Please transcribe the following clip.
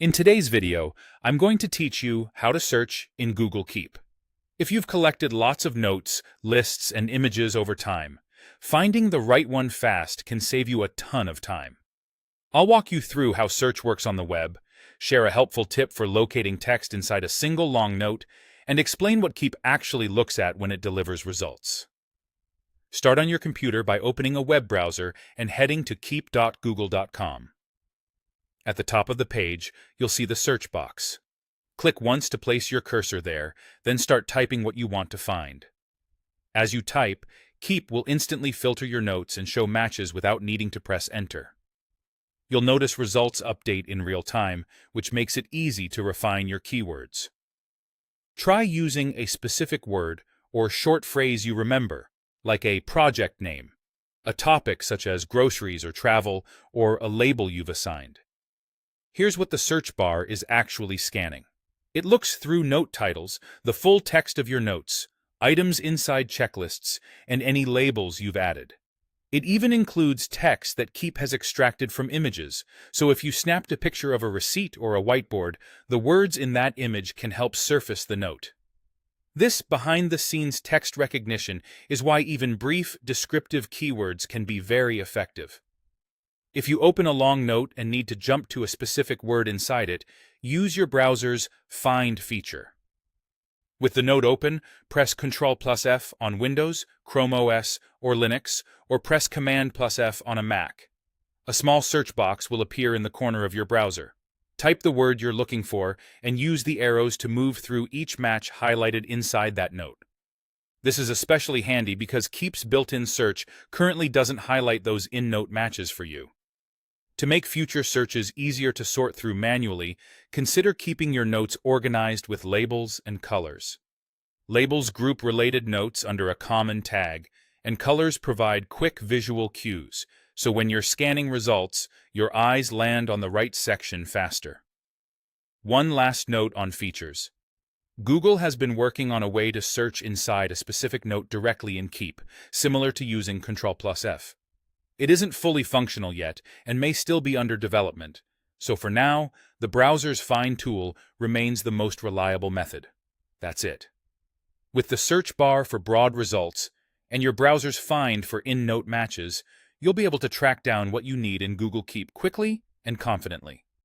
In today's video, I'm going to teach you how to search in Google Keep. If you've collected lots of notes, lists, and images over time, finding the right one fast can save you a ton of time. I'll walk you through how search works on the web, share a helpful tip for locating text inside a single long note, and explain what Keep actually looks at when it delivers results. Start on your computer by opening a web browser and heading to keep.google.com. At the top of the page, you'll see the search box. Click once to place your cursor there, then start typing what you want to find. As you type, Keep will instantly filter your notes and show matches without needing to press Enter. You'll notice results update in real time, which makes it easy to refine your keywords. Try using a specific word or short phrase you remember, like a project name, a topic such as groceries or travel, or a label you've assigned. Here's what the search bar is actually scanning. It looks through note titles, the full text of your notes, items inside checklists, and any labels you've added. It even includes text that Keep has extracted from images, so if you snapped a picture of a receipt or a whiteboard, the words in that image can help surface the note. This behind-the-scenes text recognition is why even brief, descriptive keywords can be very effective. If you open a long note and need to jump to a specific word inside it, use your browser's Find feature. With the note open, press Ctrl+F on Windows, Chrome OS, or Linux, or press Command+F on a Mac. A small search box will appear in the corner of your browser. Type the word you're looking for and use the arrows to move through each match highlighted inside that note. This is especially handy because Keep's built-in search currently doesn't highlight those in-note matches for you. To make future searches easier to sort through manually, consider keeping your notes organized with labels and colors. Labels group related notes under a common tag, and colors provide quick visual cues, so when you're scanning results, your eyes land on the right section faster. One last note on features. Google has been working on a way to search inside a specific note directly in Keep, similar to using Ctrl+F. It isn't fully functional yet and may still be under development, so for now, the browser's Find tool remains the most reliable method. That's it. With the search bar for broad results and your browser's Find for in-note matches, you'll be able to track down what you need in Google Keep quickly and confidently.